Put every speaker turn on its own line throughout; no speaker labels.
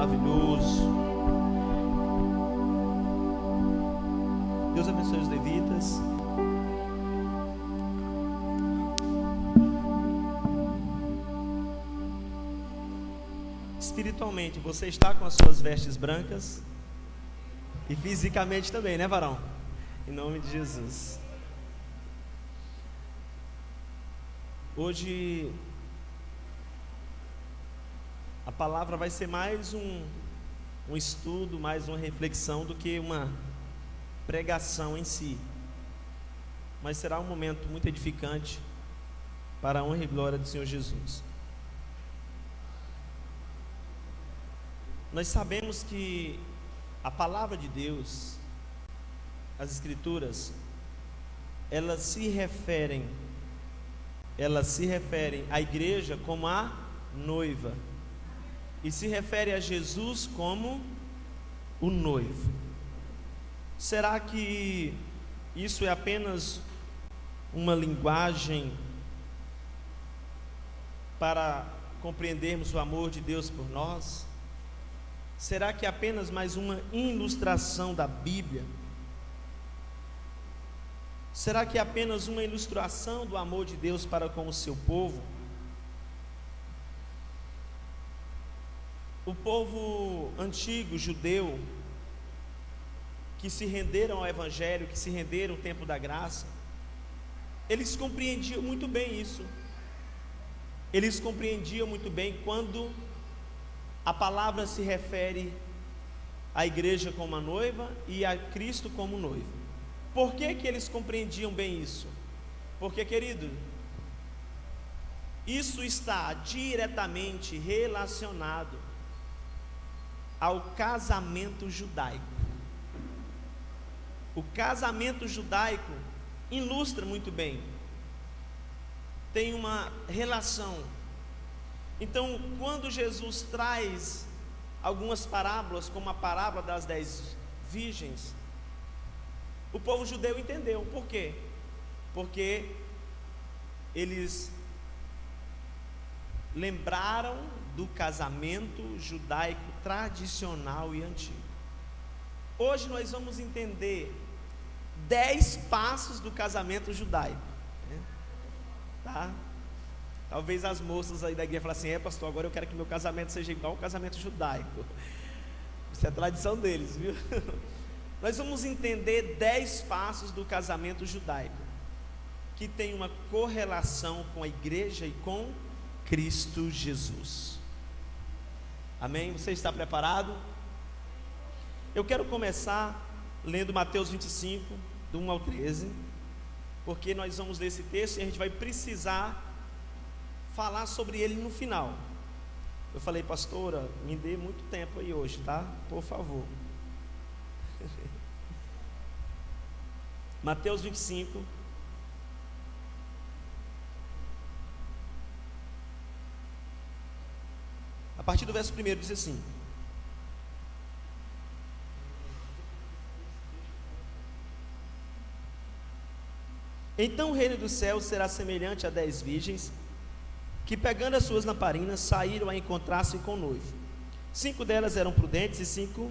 maravilhoso. Deus abençoe os levitas. Espiritualmente, você está com as suas vestes brancas? E fisicamente também, né, varão? Em nome de Jesus. Hoje a palavra vai ser mais um estudo, mais uma reflexão do que uma pregação em si. Mas será um momento muito edificante para a honra e glória do Senhor Jesus. Nós sabemos que a palavra de Deus, as Escrituras, elas se referem à igreja como a noiva, e se refere a Jesus como o noivo. Será que isso é apenas uma linguagem para compreendermos o amor de Deus por nós? Será que é apenas mais uma ilustração da Bíblia? Será que é apenas uma ilustração do amor de Deus para com o seu povo? O povo antigo, judeu, que se renderam ao Evangelho, que se renderam ao tempo da graça, eles compreendiam muito bem isso. Eles compreendiam muito bem quando a palavra se refere à igreja como a noiva e a Cristo como noivo. Por que que eles compreendiam bem isso? Porque, querido, isso está diretamente relacionado ao casamento judaico. O casamento judaico ilustra muito bem, tem uma relação. Então, quando Jesus traz algumas parábolas, como a parábola das 10 virgens, o povo judeu entendeu. Por quê? Porque eles lembraram do casamento judaico tradicional e antigo. Hoje nós vamos entender 10 passos do casamento judaico, né? Tá? Talvez as moças aí da igreja falem assim: pastor, agora eu quero que meu casamento seja igual ao casamento judaico. Isso é a tradição deles, viu? Nós vamos entender 10 passos do casamento judaico, que tem uma correlação com a igreja e com Cristo Jesus. Amém? Você está preparado? Eu quero começar lendo Mateus 25, do 1 ao 13, porque nós vamos ler esse texto e a gente vai precisar falar sobre ele no final. Eu falei: pastora, me dê muito tempo aí hoje, tá? Por favor. Mateus 25, a partir do verso 1 diz assim: então o reino dos céus será semelhante a 10 virgens, que pegando as suas lamparinas, saíram a encontrar-se com o noivo. 5 delas eram prudentes e 5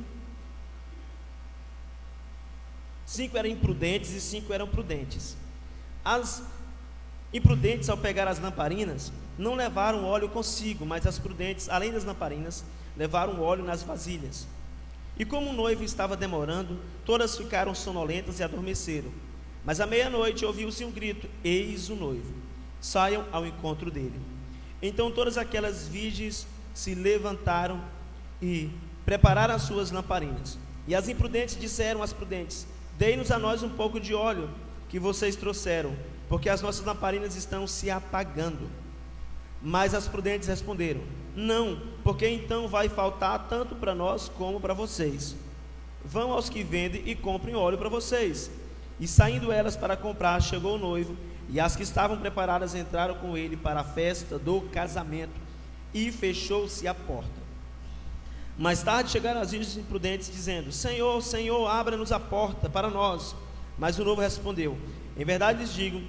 eram imprudentes e 5 eram prudentes. As imprudentes, ao pegar as lamparinas, não levaram óleo consigo, mas as prudentes, além das lamparinas, levaram óleo nas vasilhas. E como o noivo estava demorando, todas ficaram sonolentas e adormeceram. Mas à meia-noite ouviu-se um grito: eis o noivo, saiam ao encontro dele. Então todas aquelas virgens se levantaram e prepararam as suas lamparinas. E as imprudentes disseram às prudentes: dei-nos a nós um pouco de óleo que vocês trouxeram, porque as nossas lamparinas estão se apagando. Mas as prudentes responderam: não, porque então vai faltar tanto para nós como para vocês. Vão aos que vendem e comprem óleo para vocês. E saindo elas para comprar, chegou o noivo, e as que estavam preparadas entraram com ele para a festa do casamento, e fechou-se a porta. Mais tarde chegaram as virgens imprudentes, dizendo: Senhor, Senhor, abra-nos a porta para nós. Mas o noivo respondeu: em verdade lhes digo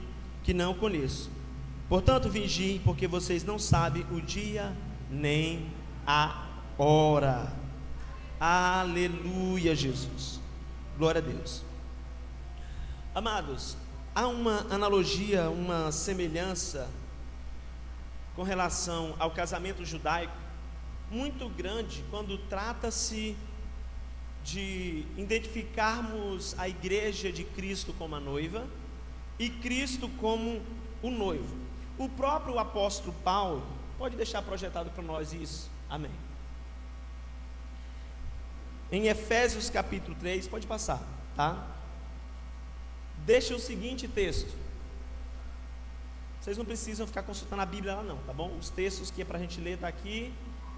que não o conheço. Portanto, vigiem, porque vocês não sabem o dia nem a hora. Aleluia, Jesus. Glória a Deus. Amados, há uma analogia, uma semelhança com relação ao casamento judaico muito grande quando trata-se de identificarmos a igreja de Cristo como a noiva e Cristo como o noivo. O próprio apóstolo Paulo, pode deixar projetado para nós isso, amém. Em Efésios capítulo 3, pode passar, tá? Deixa o seguinte texto. Vocês não precisam ficar consultando a Bíblia lá não, tá bom? Os textos que é para a gente ler está aqui,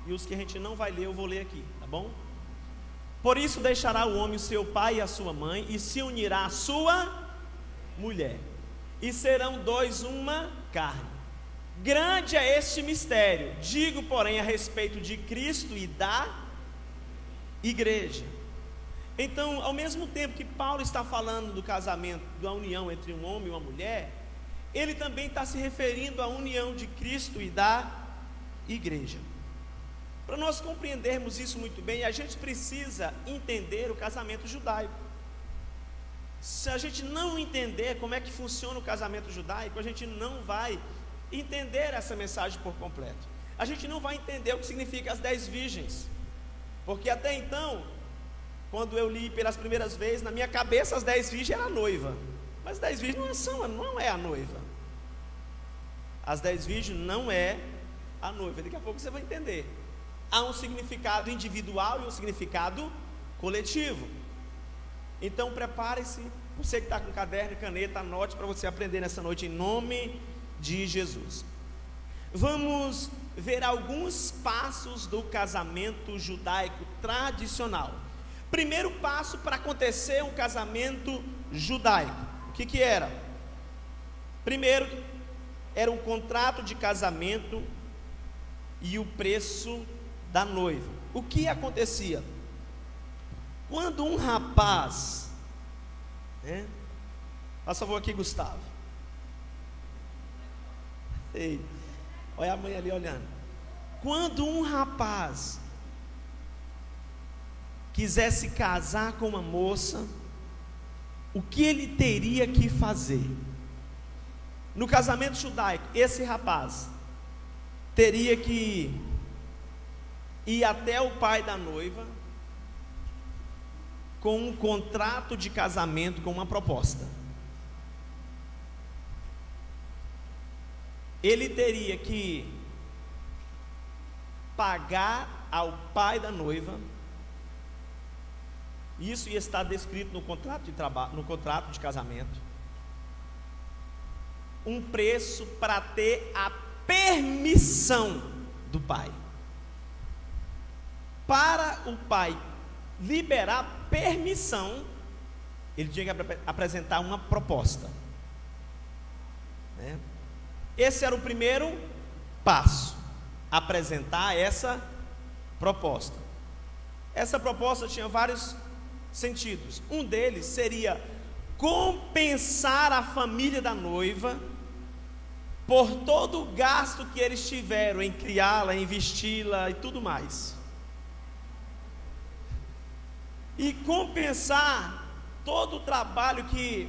e os que a gente não vai ler eu vou ler aqui, tá bom? Por isso deixará o homem o seu pai e a sua mãe, e se unirá à sua mulher, e serão dois uma carne. Grande é este mistério, digo porém a respeito de Cristo e da igreja. Então, ao mesmo tempo que Paulo está falando do casamento, da união entre um homem e uma mulher, ele também está se referindo à união de Cristo e da igreja. Para nós compreendermos isso muito bem, a gente precisa entender o casamento judaico. Se a gente não entender como é que funciona o casamento judaico, a gente não vai entender essa mensagem por completo. A gente não vai entender o que significa as 10 virgens, porque até então, quando eu li pelas primeiras vezes, na minha cabeça as 10 virgens eram a noiva, mas as 10 virgens não é a noiva. As 10 virgens não é a noiva. Daqui a pouco você vai entender. Há um significado individual e um significado coletivo. Então prepare-se, você que está com caderno e caneta, anote para você aprender nessa noite em nome de Jesus. Vamos ver alguns passos do casamento judaico tradicional. Primeiro passo para acontecer um casamento judaico, o que era? Primeiro, era um contrato de casamento e o preço da noiva. O que acontecia? Quando um rapaz, faz favor aqui, Gustavo. Ei, olha a mãe ali olhando. Quando um rapaz quisesse casar com uma moça, o que ele teria que fazer? No casamento judaico, esse rapaz teria que ir até o pai da noiva com um contrato de casamento, com uma proposta. Ele teria que pagar ao pai da noiva. Isso ia estar descrito no contrato de trabalho, no contrato de casamento. Um preço para ter a permissão do pai. Para o pai liberar permissão, ele tinha que apresentar uma proposta. Esse era o primeiro passo, apresentar essa proposta. Essa proposta tinha vários sentidos. Um deles seria compensar a família da noiva por todo o gasto que eles tiveram em criá-la, em vesti-la e tudo mais. E compensar todo o trabalho que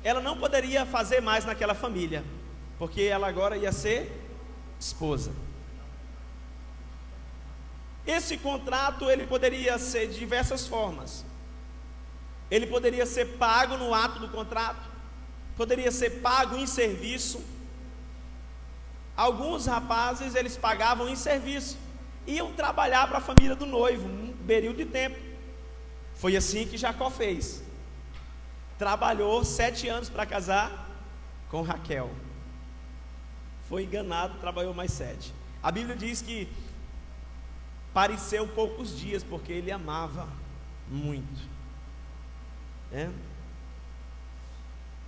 ela não poderia fazer mais naquela família, porque ela agora ia ser esposa. Esse contrato ele poderia ser de diversas formas. Ele poderia ser pago no ato do contrato, poderia ser pago em serviço. Alguns rapazes eles pagavam em serviço, iam trabalhar para a família do noivo um período de tempo. Foi assim que Jacó fez. Trabalhou 7 anos para casar com Raquel. Foi enganado, trabalhou mais 7. A Bíblia diz que pareceu poucos dias, porque ele amava muito.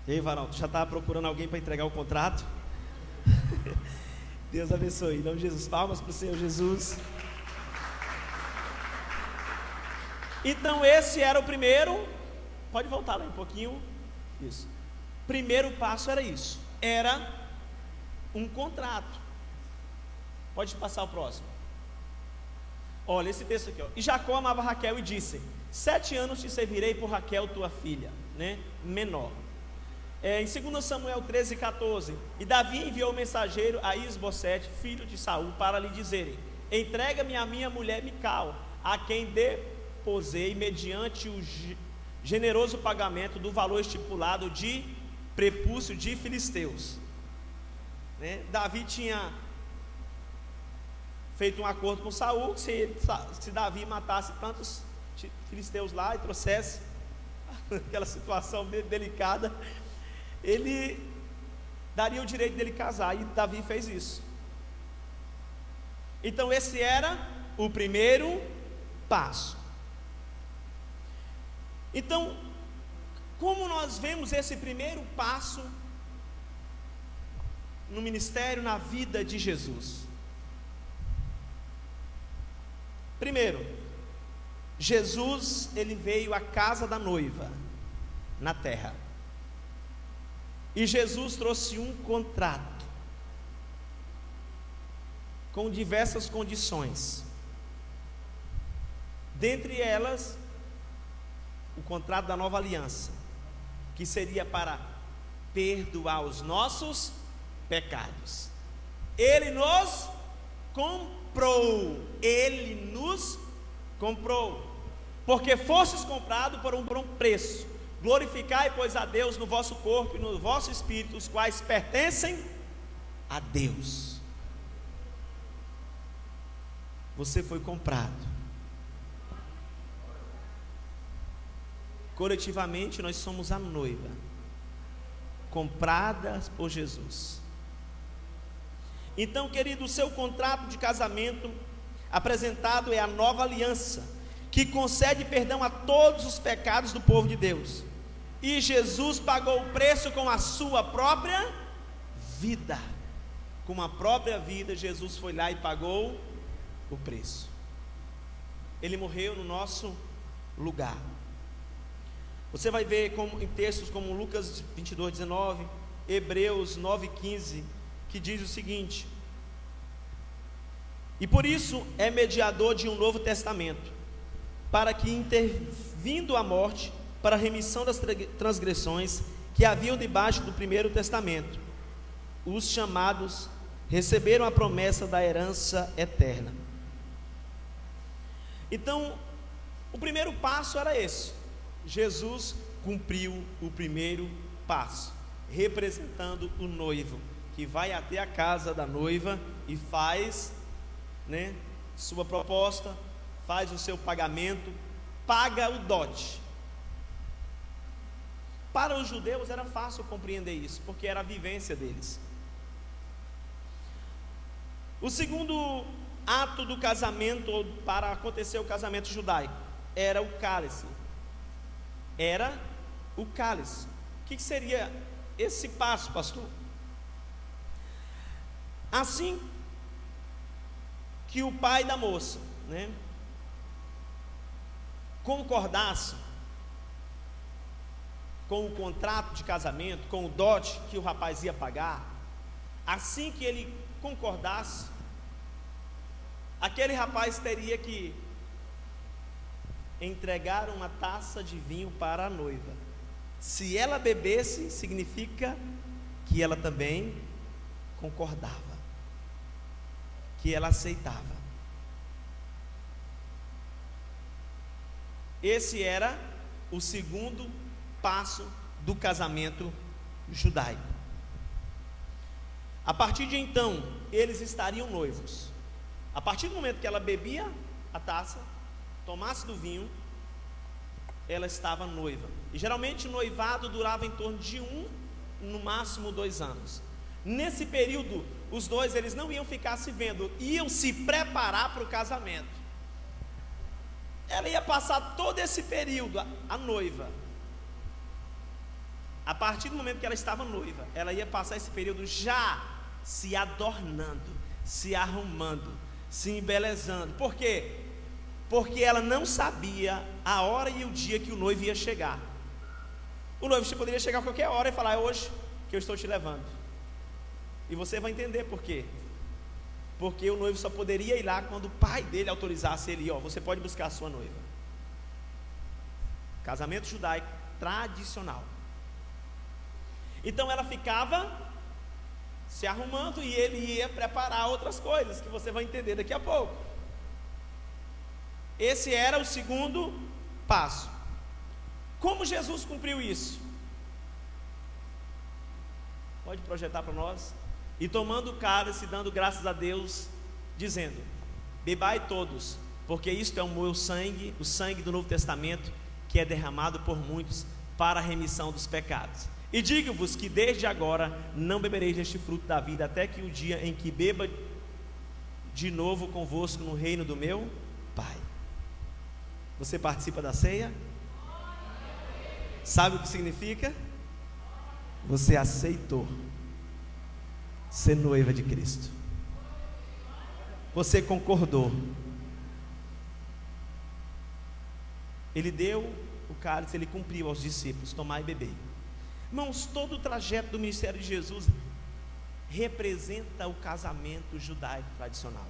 E aí, varão, tu já estava procurando alguém para entregar o contrato? Deus abençoe. Em nome de Jesus, palmas para o Senhor Jesus. Então esse era o primeiro. Pode voltar lá um pouquinho. Isso. Primeiro passo era isso. Era um contrato. Pode passar o próximo. Olha esse texto aqui, ó. E Jacó amava Raquel e disse: 7 anos te servirei por Raquel, tua filha, né? Menor. Em 2 Samuel 13:14, e Davi enviou o mensageiro a Isbosete, filho de Saul, para lhe dizerem: entrega-me a minha mulher Mical, a quem deposei mediante o generoso pagamento do valor estipulado de prepúcio de filisteus, né? Davi tinha feito um acordo com Saul, que se Davi matasse tantos filisteus lá e trouxesse aquela situação delicada, ele daria o direito dele casar, e Davi fez isso. Então esse era o primeiro passo. Então, como nós vemos esse primeiro passo no ministério, na vida de Jesus? Primeiro, Jesus, ele veio à casa da noiva na terra, e Jesus trouxe um contrato com diversas condições, dentre elas o contrato da nova aliança, que seria para perdoar os nossos pecados. Ele nos comprou, ele nos comprou, porque fostes comprado por um preço. Glorificai, pois, a Deus no vosso corpo e no vosso espírito, os quais pertencem a Deus. Você foi comprado. Coletivamente nós somos a noiva, compradas por Jesus. Então, querido, o seu contrato de casamento apresentado é a nova aliança, que concede perdão a todos os pecados do povo de Deus. E Jesus pagou o preço com a sua própria vida. Com a própria vida, Jesus foi lá e pagou o preço. Ele morreu no nosso lugar. Você vai ver em textos como Lucas 22:19, Hebreus 9:15, que diz o seguinte: e por isso é mediador de um novo testamento, para que, intervindo a morte, para a remissão das transgressões que haviam debaixo do primeiro testamento, os chamados receberam a promessa da herança eterna. Então, o primeiro passo era esse. Jesus cumpriu o primeiro passo, representando o noivo, que vai até a casa da noiva e faz, né, sua proposta, faz o seu pagamento, paga o dote. Para os judeus era fácil compreender isso, porque era a vivência deles. O segundo ato do casamento, ou para acontecer o casamento judaico, era o cálice. Era o cálice. O que seria esse passo, pastor? Assim que o pai da moça, né, concordasse com o contrato de casamento, com o dote que o rapaz ia pagar, assim que ele concordasse, aquele rapaz teria que entregar uma taça de vinho para a noiva. Se ela bebesse, significa que ela também concordava, que ela aceitava. Esse era o segundo passo do casamento judaico. A partir de então, eles estariam noivos. A partir do momento que ela bebia a taça, tomasse do vinho, ela estava noiva. E geralmente o noivado durava em torno de 1, no máximo 2 anos. Nesse período, os dois, eles não iam ficar se vendo, iam se preparar para o casamento. Ela ia passar todo esse período, a noiva. A partir do momento que ela estava noiva, ela ia passar esse período já se adornando, se arrumando, se embelezando. Por quê? Porque ela não sabia a hora e o dia que o noivo ia chegar. O noivo poderia chegar a qualquer hora e falar: é hoje que eu estou te levando. E você vai entender por quê. porque o noivo só poderia ir lá quando o pai dele autorizasse ele, você pode buscar a sua noiva. Casamento judaico tradicional. Então ela ficava se arrumando e ele ia preparar outras coisas que você vai entender daqui a pouco. Esse era o segundo passo. Como Jesus cumpriu isso? Pode projetar para nós? E tomando o cálice, dando graças a Deus, dizendo: bebai todos, porque isto é o meu sangue, o sangue do Novo Testamento, que é derramado por muitos para a remissão dos pecados. E digo-vos que desde agora não bebereis deste fruto da vida, até que o dia em que beba de novo convosco no reino do meu Pai. Você participa da ceia? Sabe o que significa? Você aceitou ser noiva de Cristo. Você concordou. Ele deu o cálice, ele cumpriu aos discípulos: tomar e beber. Irmãos, todo o trajeto do ministério de Jesus representa o casamento judaico tradicional.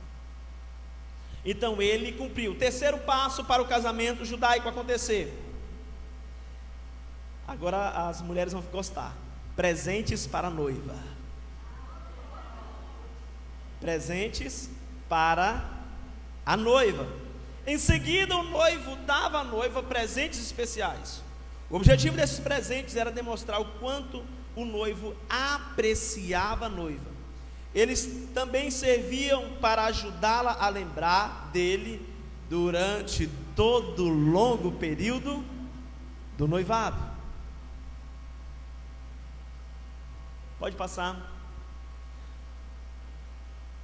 Então ele cumpriu. Terceiro passo para o casamento judaico acontecer. Agora as mulheres vão gostar. Presentes para a noiva. Presentes para a noiva. Em seguida o noivo dava à noiva presentes especiais. O objetivo desses presentes era demonstrar o quanto o noivo apreciava a noiva. Eles também serviam para ajudá-la a lembrar dele durante todo o longo período do noivado. Pode passar.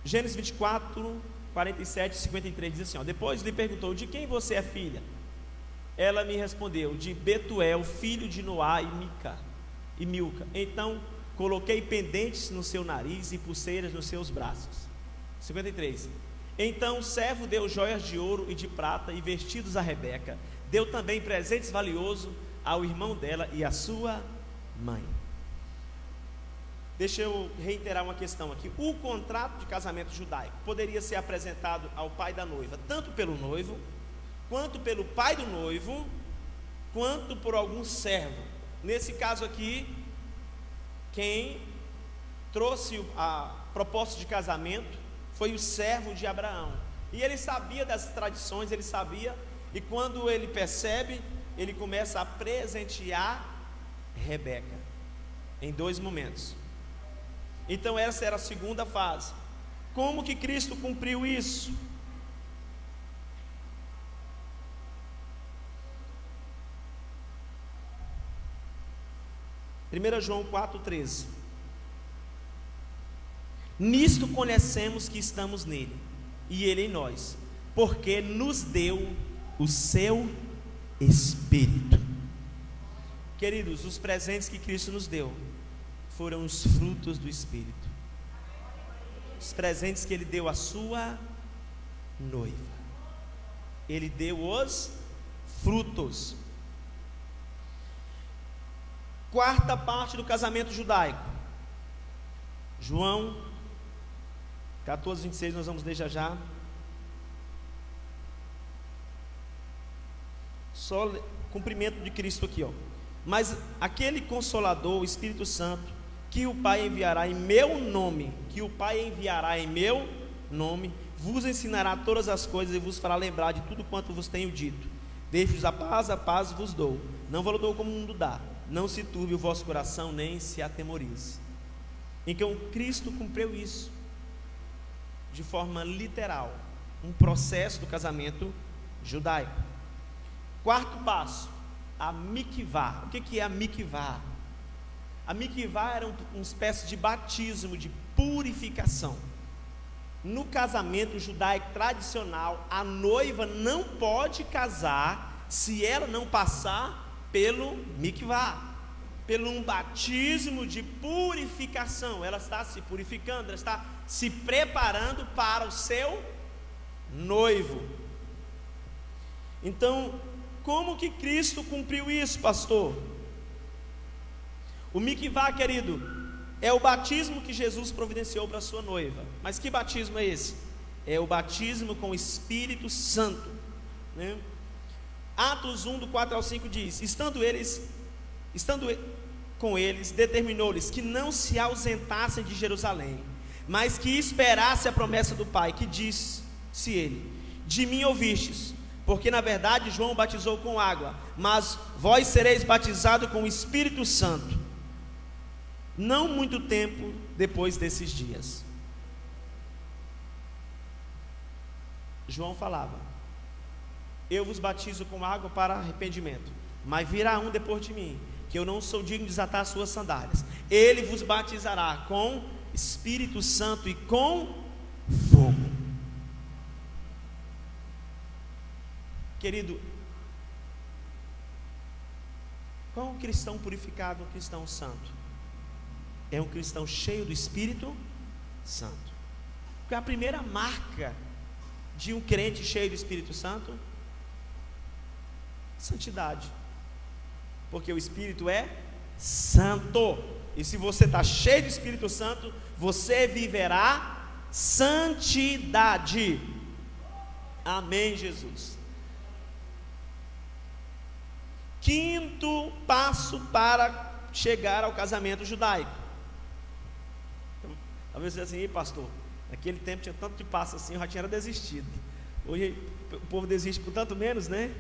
Gênesis 24, 47 e 53 diz assim: depois lhe perguntou: de quem você é filha? Ela me respondeu: de Betuel, filho de Noá e Milca. Então coloquei pendentes no seu nariz e pulseiras nos seus braços. 53. Então o servo deu joias de ouro e de prata e vestidos a Rebeca. Deu também presentes valiosos ao irmão dela e à sua mãe. Deixa eu reiterar uma questão aqui. O contrato de casamento judaico poderia ser apresentado ao pai da noiva, tanto pelo noivo, quanto pelo pai do noivo, quanto por algum servo. Nesse caso aqui, quem trouxe a proposta de casamento foi o servo de Abraão. E ele sabia das tradições, ele sabia, e quando ele percebe, ele começa a presentear Rebeca, em 2 momentos. Então essa era a segunda fase. Como que Cristo cumpriu isso? Primeira João 4,13. Nisto conhecemos que estamos nele, e ele em nós, porque nos deu o seu Espírito. Queridos, os presentes que Cristo nos deu foram os frutos do Espírito. Os presentes que ele deu à sua noiva. Ele deu os frutos. Quarta parte do casamento judaico. João 14, 26, nós vamos ler já. Só cumprimento de Cristo aqui, Mas aquele Consolador, o Espírito Santo, que o Pai enviará em meu nome, vos ensinará todas as coisas e vos fará lembrar de tudo quanto vos tenho dito. Deixo-vos a paz vos dou. Não vos dou como o mundo dá. Não se turbe o vosso coração, nem se atemorize. Então Cristo cumpriu isso de forma literal, um processo do casamento judaico. Quarto passo, a mikvah. O que é a mikvah? A mikvah era uma espécie de batismo, de purificação. No casamento judaico tradicional, a noiva não pode casar se ela não passar pelo mikvah, pelo um batismo de purificação. Ela está se purificando, ela está se preparando para o seu noivo. Então, como que Cristo cumpriu isso, pastor? O mikvah, querido, é o batismo que Jesus providenciou para a sua noiva. Mas que batismo é esse? É o batismo com o Espírito Santo, né? Atos 1, do 4 ao 5 diz: estando com eles, determinou-lhes que não se ausentassem de Jerusalém, mas que esperasse a promessa do Pai, que disse ele: de mim ouvistes, porque na verdade João batizou com água, mas vós sereis batizados com o Espírito Santo, não muito tempo depois desses dias. João falava: eu vos batizo com água para arrependimento, mas virá um depois de mim, que eu não sou digno de desatar as suas sandálias. Ele vos batizará com Espírito Santo e com fogo. Querido, qual é um cristão purificado, um cristão santo? É um cristão cheio do Espírito Santo. Qual é a primeira marca de um crente cheio do Espírito Santo? Santidade. Porque o Espírito é santo. E se você está cheio do Espírito Santo, você viverá santidade. Amém, Jesus. Quinto passo para chegar ao casamento judaico. Então, talvez você diga assim: pastor, naquele tempo tinha tanto de passo assim, eu já tinha desistido. Hoje o povo desiste por tanto menos, né?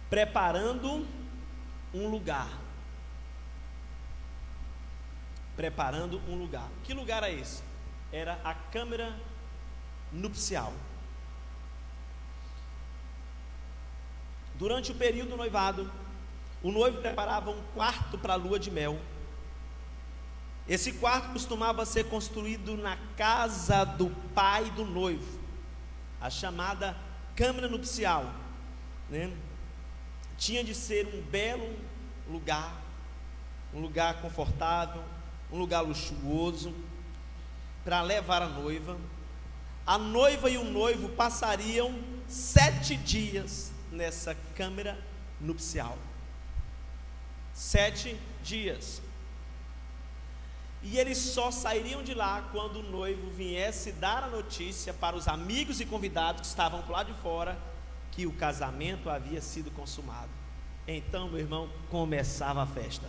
Preparando um lugar. Preparando um lugar. Que lugar é esse? Era a câmara nupcial. Durante o período do noivado, o noivo preparava um quarto para a lua de mel. Esse quarto costumava ser construído na casa do pai do noivo, a chamada câmara nupcial, né? Tinha de ser um belo lugar, um lugar confortável, um lugar luxuoso, para levar a noiva. A noiva e o noivo passariam 7 dias nessa câmara nupcial. 7 dias. E eles só sairiam de lá quando o noivo viesse dar a notícia para os amigos e convidados que estavam por lá de fora, que o casamento havia sido consumado. Então, meu irmão, começava a festa.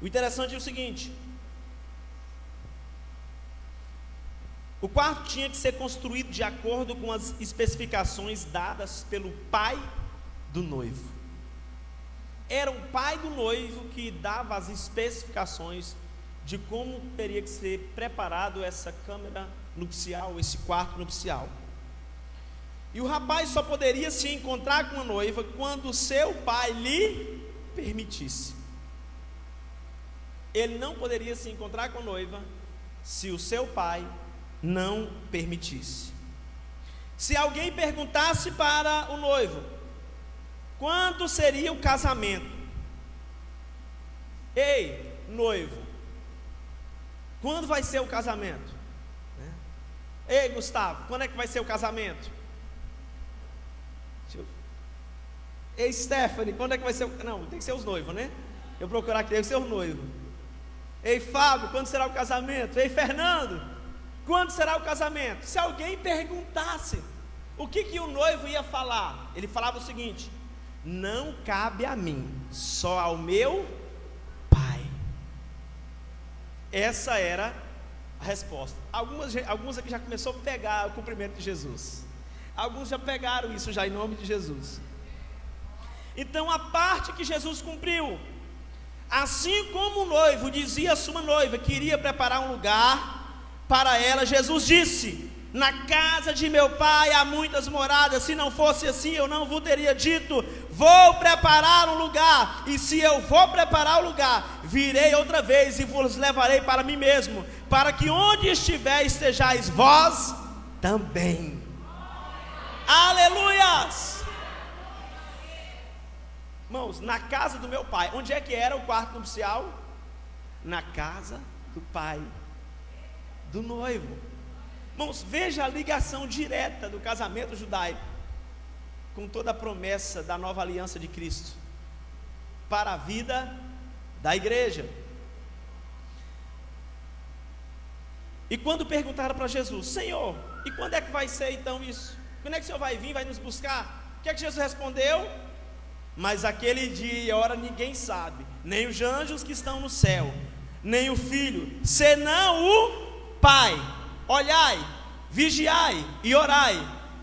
O interessante é o seguinte: o quarto tinha que ser construído de acordo com as especificações dadas pelo pai do noivo. Era o pai do noivo que dava as especificações de como teria que ser preparado essa câmara nupcial, esse quarto nupcial. E o rapaz só poderia se encontrar com a noiva quando o seu pai lhe permitisse. Ele não poderia se encontrar com a noiva se o seu pai não permitisse. Se alguém perguntasse para o noivo quando seria o casamento: ei, noivo, quando vai ser o casamento? Ei, Gustavo, quando é que vai ser o casamento? Ei, Stephanie, quando é que vai ser o... Não, tem que ser os noivos, né? Eu procurar aqui, tem que ser os noivos. Ei, Fábio, quando será o casamento? Ei, Fernando, quando será o casamento? Se alguém perguntasse, o que o noivo ia falar? Ele falava o seguinte: não cabe a mim, só ao meu pai. Essa era a resposta. Alguns aqui já começou a pegar o cumprimento de Jesus. Alguns já pegaram isso já em nome de Jesus. Então a parte que Jesus cumpriu, assim como o noivo dizia à sua noiva que iria preparar um lugar para ela, Jesus disse: na casa de meu pai há muitas moradas, se não fosse assim eu não vos teria dito, vou preparar um lugar, e se eu vou preparar o lugar, virei outra vez e vos levarei para mim mesmo, para que onde estiver estejais vós também. Aleluias! Irmãos, na casa do meu pai. Onde é que era o quarto nupcial? Na casa do pai do noivo. Irmãos, veja a ligação direta do casamento judaico com toda a promessa da nova aliança de Cristo para a vida da igreja. E quando perguntaram para Jesus: Senhor, e quando é que vai ser então isso? Quando é que o Senhor vai vir, vai nos buscar? O que é que Jesus respondeu? Mas aquele dia e hora ninguém sabe, nem os anjos que estão no céu, nem o Filho, senão o Pai. Olhai, vigiai e orai,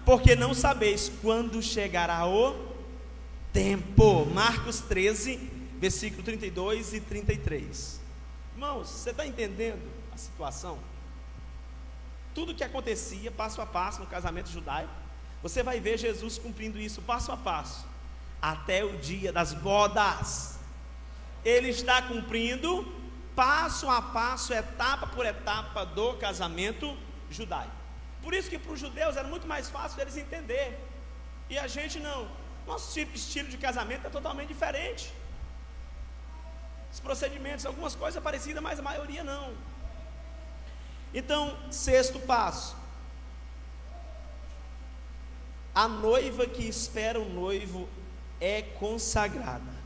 porque não sabeis quando chegará o tempo. Marcos 13, versículo 32 e 33. Irmãos, você está entendendo a situação? Tudo que acontecia passo a passo no casamento judaico, você vai ver Jesus cumprindo isso passo a passo, até o dia das bodas. Ele está cumprindo passo a passo, etapa por etapa do casamento judaico. Por isso que para os judeus era muito mais fácil deles entender, e a gente não. Nosso estilo de casamento é totalmente diferente. Os procedimentos, algumas coisas parecidas, mas a maioria não. Então, sexto passo: a noiva que espera o noivo é consagrada.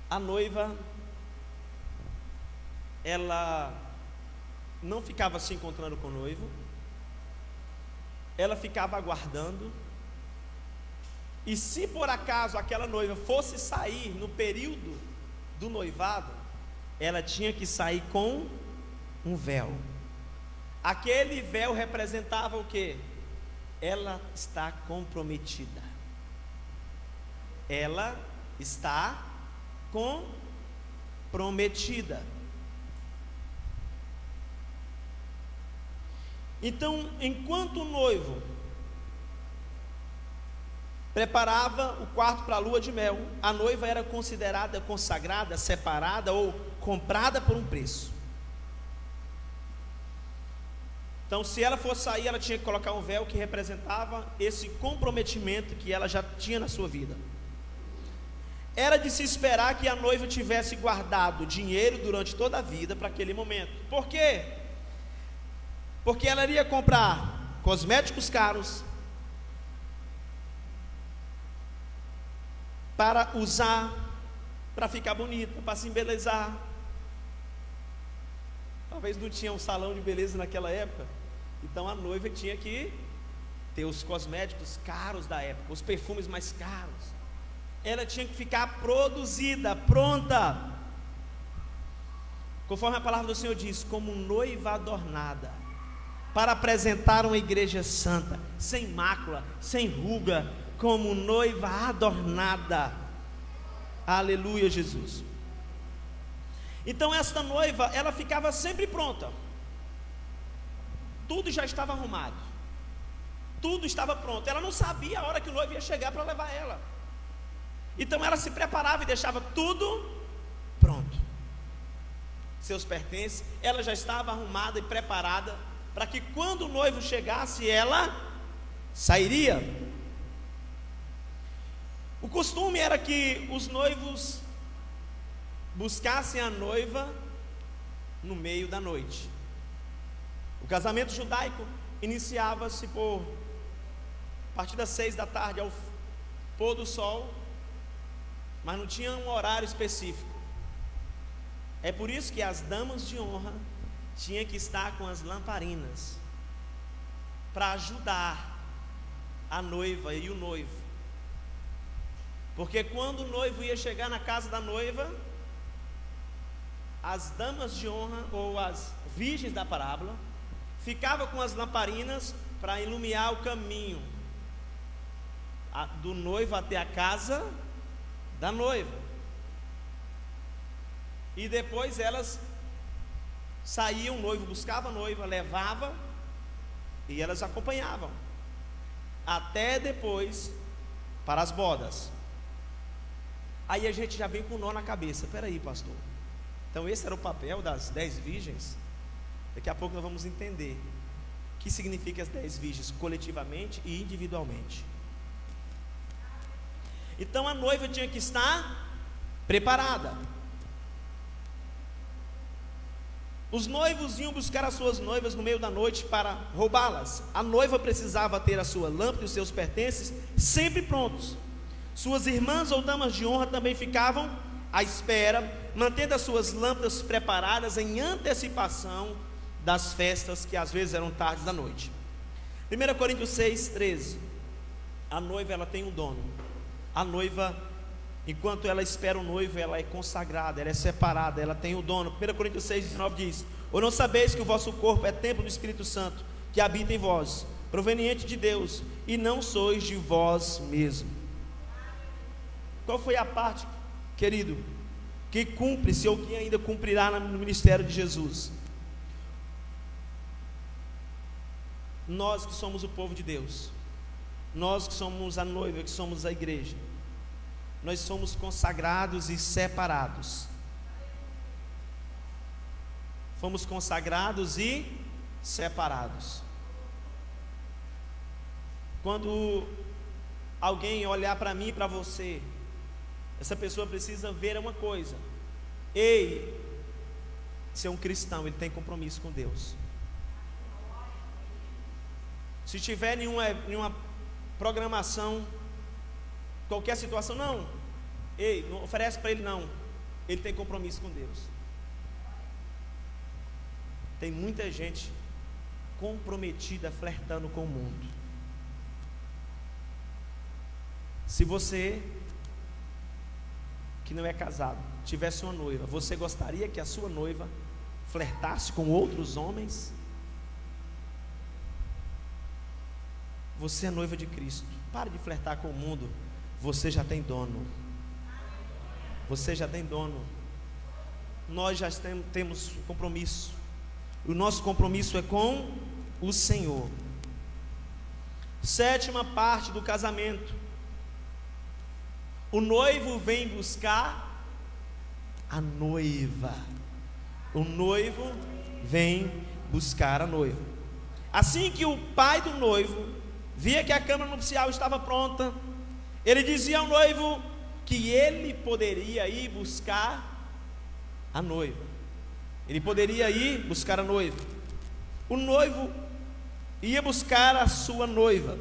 A noiva, ela não ficava se encontrando com o noivo, ela ficava aguardando. E se por acaso aquela noiva fosse sair no período do noivado, ela tinha que sair com um véu. Aquele véu representava o quê? Ela está comprometida. Ela está comprometida. Então, enquanto o noivo preparava o quarto para a lua de mel, a noiva era considerada consagrada, separada ou comprada por um preço. Então, se ela fosse sair, ela tinha que colocar um véu que representava esse comprometimento que ela já tinha na sua vida. Era de se esperar que a noiva tivesse guardado dinheiro durante toda a vida para aquele momento. Por quê? Porque ela iria comprar cosméticos caros para usar, para ficar bonita, para se embelezar. Talvez não tinha um salão de beleza naquela época, então a noiva tinha que ter os cosméticos caros da época, os perfumes mais caros. Ela tinha que ficar produzida, pronta, conforme a palavra do Senhor diz, como noiva adornada, para apresentar uma igreja santa, sem mácula, sem ruga, como noiva adornada. Aleluia, Jesus. Então esta noiva, ela ficava sempre pronta. Tudo já estava arrumado, tudo estava pronto. Ela não sabia a hora que o noivo ia chegar para levar ela. Então ela se preparava e deixava tudo pronto. Seus pertences, ela já estava arrumada e preparada para que quando o noivo chegasse, ela sairia. O costume era que os noivos buscassem a noiva no meio da noite. O casamento judaico iniciava-se a partir das 6 da tarde ao pôr do sol, mas não tinha um horário específico. É por isso que as damas de honra tinham que estar com as lamparinas para ajudar a noiva e o noivo. Porque quando o noivo ia chegar na casa da noiva, as damas de honra ou as virgens da parábola ficavam com as lamparinas para iluminar o caminho do noivo até a casa da noiva. E depois elas saíam, o noivo buscava a noiva, levava, e elas acompanhavam até depois para as bodas. Aí a gente já vem com um nó na cabeça. Peraí, pastor, então esse era o papel das 10 virgens? Daqui a pouco nós vamos entender o que significa as 10 virgens coletivamente e individualmente. Então a noiva tinha que estar preparada. Os noivos iam buscar as suas noivas no meio da noite para roubá-las. A noiva precisava ter a sua lâmpada e os seus pertences sempre prontos. Suas irmãs ou damas de honra também ficavam à espera, mantendo as suas lâmpadas preparadas em antecipação das festas que às vezes eram tardes da noite. 1 Coríntios 6:13. A noiva, ela tem um dono. A noiva, enquanto ela espera o noivo, ela é consagrada, ela é separada, ela tem o dono. 1 Coríntios 6:19 diz: ou não sabeis que o vosso corpo é templo do Espírito Santo, que habita em vós, proveniente de Deus, e não sois de vós mesmo. Qual foi a parte, querido, que cumpre-se ou que ainda cumprirá no ministério de Jesus? Nós que somos o povo de Deus, nós que somos a noiva, que somos a igreja, nós somos consagrados e separados. Fomos consagrados e separados. Quando alguém olhar para mim e para você, essa pessoa precisa ver uma coisa: ei, se é um cristão, ele tem compromisso com Deus. Se tiver nenhuma programação, qualquer situação, não, ei, não oferece para ele, não, ele tem compromisso com Deus. Tem muita gente comprometida, flertando com o mundo. Se você que não é casado tivesse uma noiva, você gostaria que a sua noiva flertasse com outros homens? Você é noiva de Cristo. Pare de flertar com o mundo. Você já tem dono. Você já tem dono. Nós já temos compromisso. O nosso compromisso é com o Senhor. Sétima parte do casamento. O noivo vem buscar a noiva. O noivo vem buscar a noiva. Assim que o pai do noivo via que a câmara nupcial estava pronta, ele dizia ao noivo que ele poderia ir buscar a noiva. Ele poderia ir buscar a noiva. O noivo ia buscar a sua noiva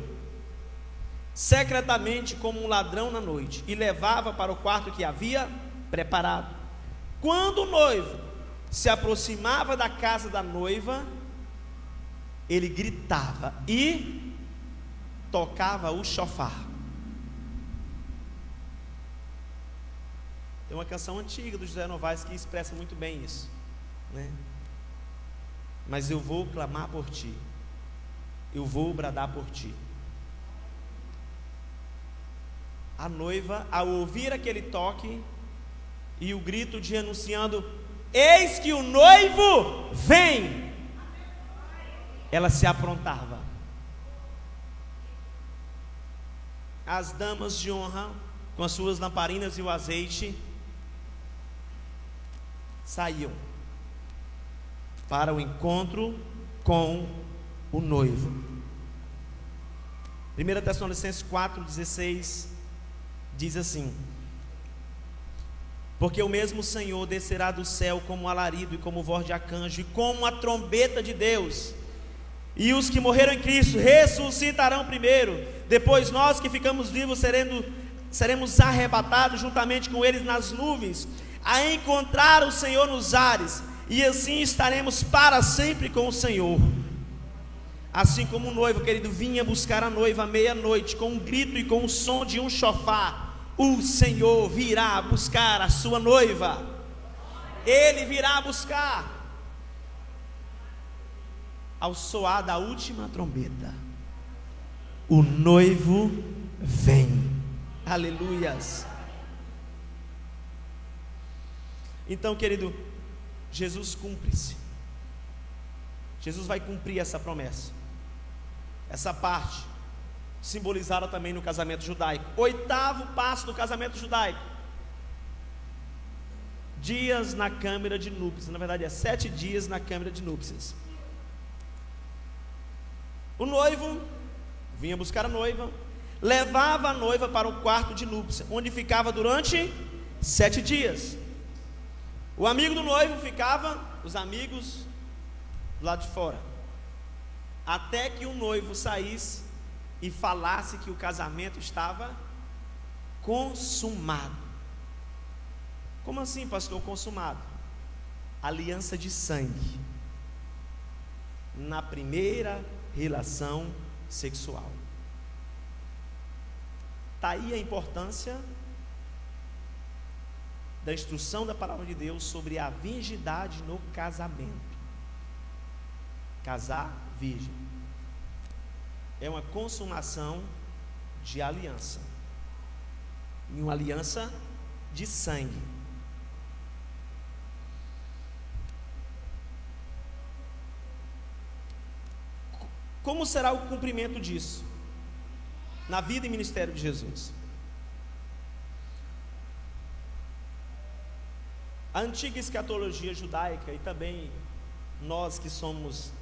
secretamente, como um ladrão na noite, e levava para o quarto que havia preparado. Quando o noivo se aproximava da casa da noiva, ele gritava e tocava o chofar. Tem uma canção antiga do José Novaes que expressa muito bem isso, né? Mas eu vou clamar por ti, eu vou bradar por ti. A noiva, ao ouvir aquele toque e o grito de anunciando: eis que o noivo vem, ela se aprontava. As damas de honra, com as suas lamparinas e o azeite, saíam para o encontro com o noivo. 1 Tessalonicenses 4,16 diz assim: porque o mesmo Senhor descerá do céu como um alarido e como voz de arcanjo e como a trombeta de Deus, e os que morreram em Cristo ressuscitarão primeiro. Depois nós que ficamos vivos seremos arrebatados juntamente com eles nas nuvens, a encontrar o Senhor nos ares, e assim estaremos para sempre com o Senhor. Assim como o noivo, querido, vinha buscar a noiva à meia-noite com um grito e com o som de um chofar, o Senhor virá buscar a sua noiva. Ele virá buscar ao soar da última trombeta. O noivo vem. Aleluias. Então, querido, Jesus cumpre-se. Jesus vai cumprir essa promessa. Essa parte simbolizada também no casamento judaico. Oitavo passo do casamento judaico: dias na câmara de núpcias. Na verdade é 7 dias na câmara de núpcias. O noivo vinha buscar a noiva, levava a noiva para o quarto de núpcia, onde ficava durante 7 dias. O amigo do noivo ficava os amigos do lado de fora, até que o noivo saísse e falasse que o casamento estava consumado. Como assim, pastor, consumado? Aliança de sangue na primeira relação sexual. Está aí a importância da instrução da palavra de Deus sobre a virgindade no casamento. Casar virgem é uma consumação de aliança, e uma aliança de sangue. Como será o cumprimento disso na vida e ministério de Jesus? A antiga escatologia judaica, e também nós que somos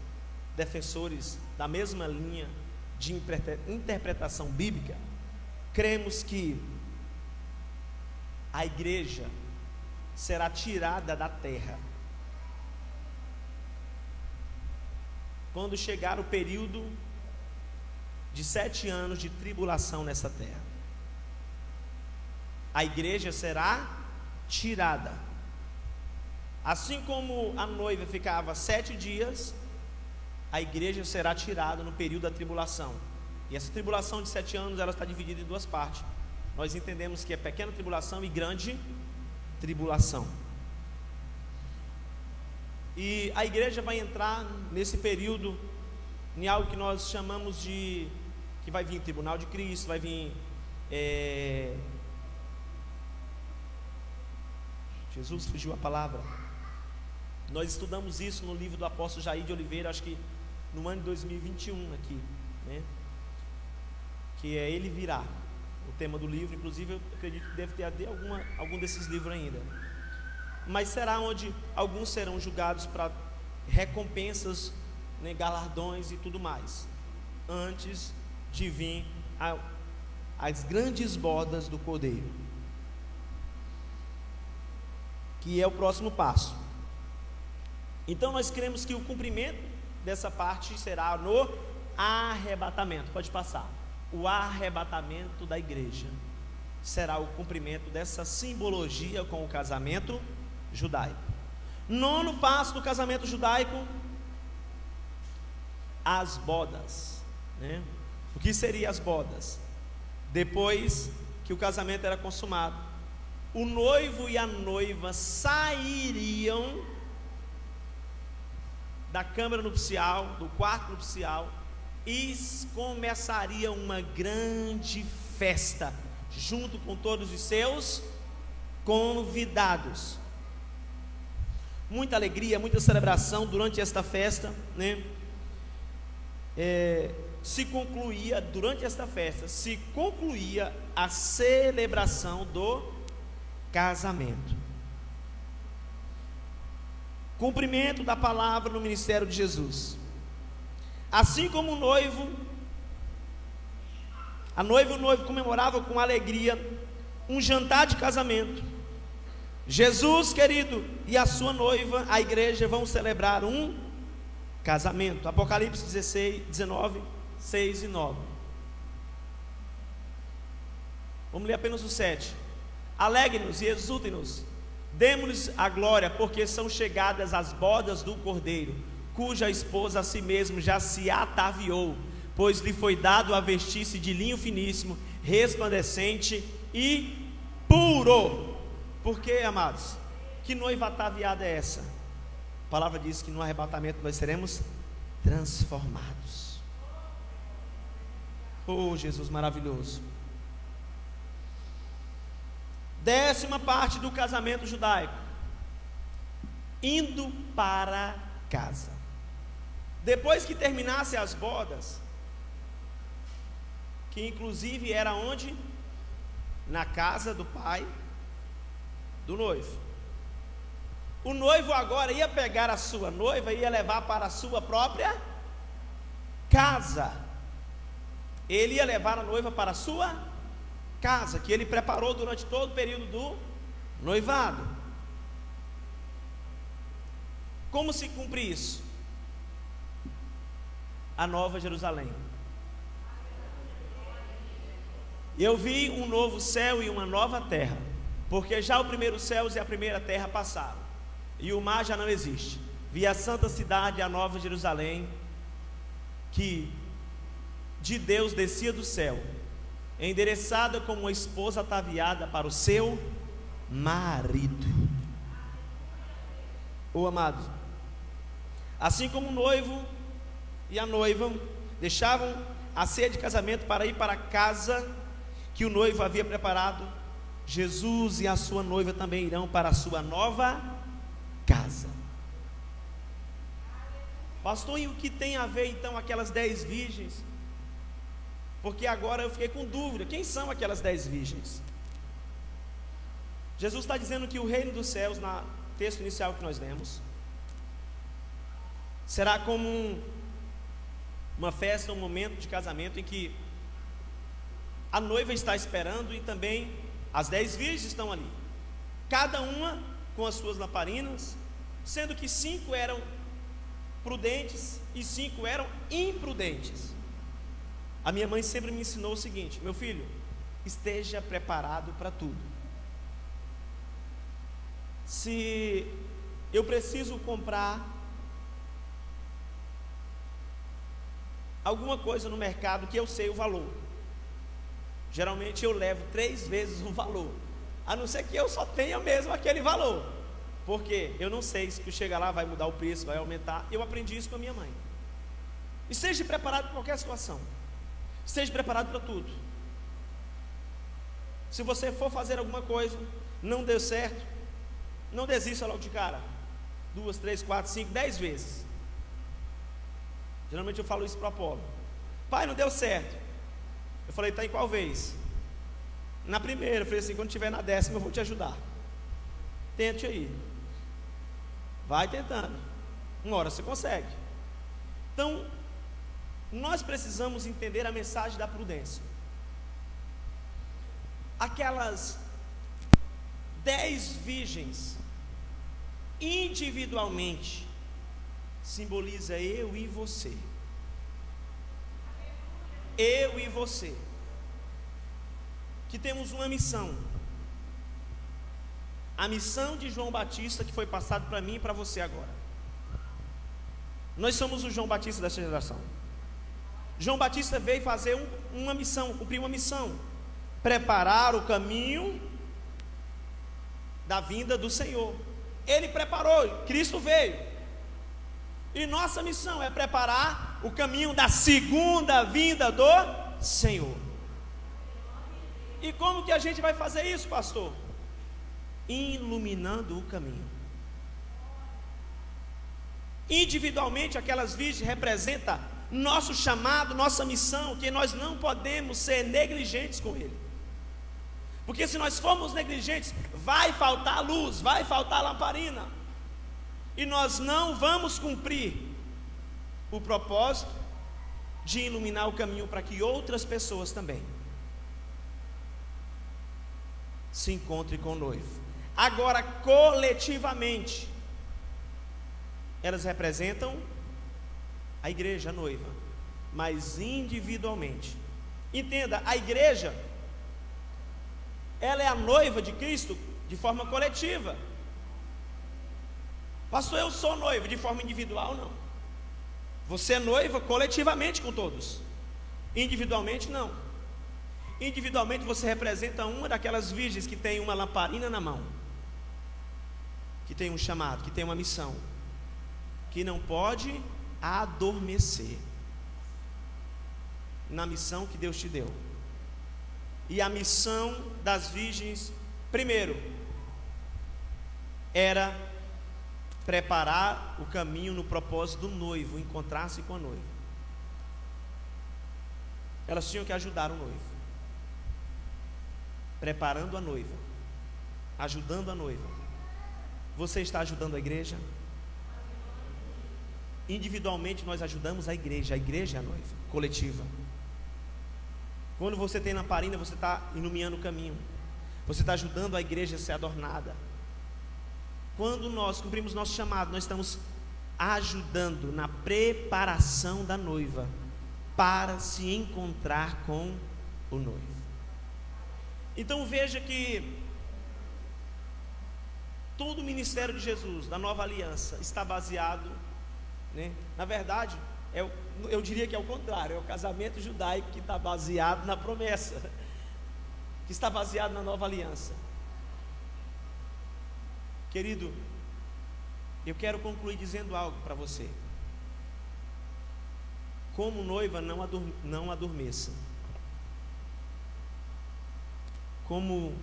defensores da mesma linha de interpretação bíblica, cremos que a igreja será tirada da terra quando chegar o período de 7 anos de tribulação nessa terra. A igreja será tirada. Assim como a noiva ficava 7 dias, a igreja será tirada no período da tribulação. E essa tribulação de 7 anos, ela está dividida em 2 partes. Nós entendemos que é pequena tribulação e grande tribulação. E a igreja vai entrar nesse período em algo que nós chamamos de, que vai vir tribunal de Cristo, vai vir Jesus fugiu a palavra. Nós estudamos isso no livro do apóstolo Jair de Oliveira, acho que no ano de 2021 aqui, né? Que é Ele Virá, o tema do livro. Inclusive eu acredito que deve ter algum desses livros ainda. Mas será onde alguns serão julgados para recompensas, né, galardões e tudo mais, antes de vir as grandes bodas do Cordeiro, que é o próximo passo. Então nós cremos que o cumprimento dessa parte será no arrebatamento. Pode passar. O arrebatamento da igreja será o cumprimento dessa simbologia com o casamento judaico. 9º passo do casamento judaico: as bodas, né? O que seriam as bodas? Depois que o casamento era consumado, o noivo e a noiva sairiam da câmara nupcial, do quarto nupcial, e começaria uma grande festa, junto com todos os seus convidados. Muita alegria, muita celebração durante esta festa, né? Durante esta festa se concluía a celebração do casamento. Cumprimento da palavra no ministério de Jesus. Assim como a noiva e o noivo comemoravam com alegria um jantar de casamento, Jesus, querido, e a sua noiva, a igreja, vão celebrar um casamento. Apocalipse 19, 6 e 9. Vamos ler apenas o 7. Alegre-nos e exultem-nos, demos-lhes a glória, porque são chegadas as bodas do Cordeiro, cuja esposa a si mesmo já se ataviou, pois lhe foi dado a vestir-se de linho finíssimo, resplandecente e puro. Por quê, amados? Que noiva ataviada é essa? A palavra diz que no arrebatamento nós seremos transformados. Oh, Jesus maravilhoso. 10ª parte do casamento judaico: indo para casa. Depois que terminassem as bodas, que inclusive era onde? Na casa do pai do noivo. O noivo agora ia pegar a sua noiva e ia levar para a sua própria casa. Ele ia levar a noiva para a sua casa, que ele preparou durante todo o período do noivado. Como se cumpre isso? A Nova Jerusalém. Eu vi um novo céu e uma nova terra, porque já o primeiro céu e a primeira terra passaram, e o mar já não existe. Vi a santa cidade, a Nova Jerusalém, que de Deus descia do céu, endereçada como uma esposa ataviada para o seu marido. Amados, assim como o noivo e a noiva deixavam a ceia de casamento para ir para a casa que o noivo havia preparado, Jesus e a sua noiva também irão para a sua nova casa. Pastor, e o que tem a ver então aquelas 10 virgens? Porque agora eu fiquei com dúvida, quem são aquelas 10 virgens? Jesus está dizendo que o reino dos céus, no texto inicial que nós lemos, será como uma festa, um momento de casamento em que a noiva está esperando e também as 10 virgens estão ali, cada uma com as suas lamparinas, sendo que 5 eram prudentes e 5 eram imprudentes. A minha mãe sempre me ensinou o seguinte: meu filho, esteja preparado para tudo. Se eu preciso comprar alguma coisa no mercado que eu sei o valor, geralmente eu levo 3 vezes o valor, a não ser que eu só tenha mesmo aquele valor, porque eu não sei se chegar lá vai mudar o preço, vai aumentar. Eu aprendi isso com a minha mãe. Esteja preparado para qualquer situação, esteja preparado para tudo. Se você for fazer alguma coisa, não deu certo, não desista logo de cara, 2, 3, 4, 5, 10 vezes. Geralmente eu falo isso para o Apolo: pai, não deu certo. Eu falei: está em qual vez? Na primeira. Eu falei assim: quando tiver na 10ª eu vou te ajudar. Tente aí, vai tentando, uma hora você consegue. Então, nós precisamos entender a mensagem da prudência. Aquelas 10 virgens, individualmente, simboliza eu e você. Eu e você, que temos uma missão, a missão de João Batista, que foi passado para mim e para você agora. Nós somos o João Batista desta geração. João Batista veio fazer uma missão, cumprir uma missão: preparar o caminho da vinda do Senhor. Ele preparou, Cristo veio. E nossa missão é preparar o caminho da segunda vinda do Senhor. E como que a gente vai fazer isso, pastor? Iluminando o caminho. Individualmente, aquelas virgens representam nosso chamado, nossa missão, que nós não podemos ser negligentes com ele. Porque se nós formos negligentes, vai faltar luz, vai faltar lamparina, e nós não vamos cumprir o propósito de iluminar o caminho para que outras pessoas também se encontrem com o noivo. Agora, coletivamente, elas representam a igreja, a noiva, mas individualmente. Entenda, a igreja, ela é a noiva de Cristo de forma coletiva. Pastor, eu sou noiva. De forma individual, não. Você é noiva coletivamente com todos, individualmente não. Individualmente você representa uma daquelas virgens que tem uma lamparina na mão, que tem um chamado, que tem uma missão, que não pode adormecer na missão que Deus te deu. E a missão das virgens, primeiro, era preparar o caminho no propósito do noivo, encontrar-se com a noiva. Elas tinham que ajudar o noivo, preparando a noiva, ajudando a noiva. Você está ajudando a igreja? Individualmente nós ajudamos a igreja é a noiva, coletiva. Quando você tem lamparina, você está iluminando o caminho, você está ajudando a igreja a ser adornada. Quando nós cumprimos nosso chamado, nós estamos ajudando na preparação da noiva para se encontrar com o noivo. Então veja que todo o ministério de Jesus, da nova aliança, está baseado, né? Na verdade, eu diria que é o contrário, é o casamento judaico que está baseado na promessa, que está baseado na nova aliança. Querido, eu quero concluir dizendo algo para você. Como noiva, não adormeça. Como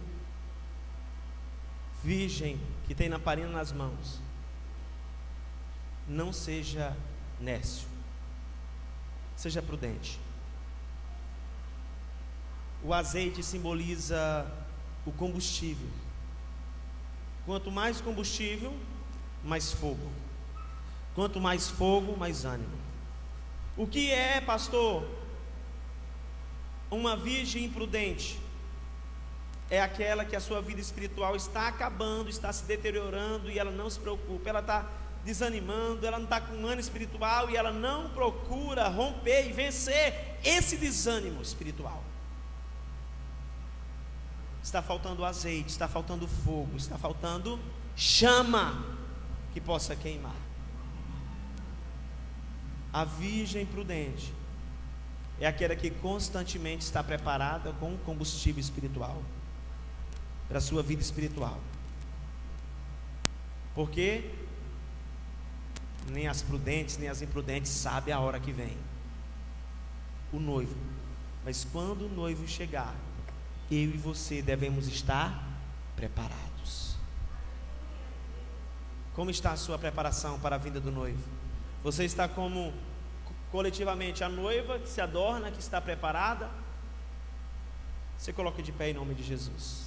virgem que tem lamparina nas mãos, não seja nércio, seja prudente. O azeite simboliza o combustível. Quanto mais combustível, mais fogo. Quanto mais fogo, mais ânimo. O que é, pastor, uma virgem imprudente? É aquela que a sua vida espiritual está acabando, está se deteriorando e ela não se preocupa, ela está desanimando, ela não está com ânimo espiritual e ela não procura romper e vencer esse desânimo espiritual. Está faltando azeite, está faltando fogo, está faltando chama que possa queimar. A virgem prudente é aquela que constantemente está preparada com combustível espiritual para a sua vida espiritual, porque nem as prudentes nem as imprudentes sabem a hora que vem o noivo, mas quando o noivo chegar, eu e você devemos estar preparados. Como está a sua preparação para a vinda do noivo? Você está como coletivamente a noiva que se adorna, que está preparada? Você coloca de pé em nome de Jesus.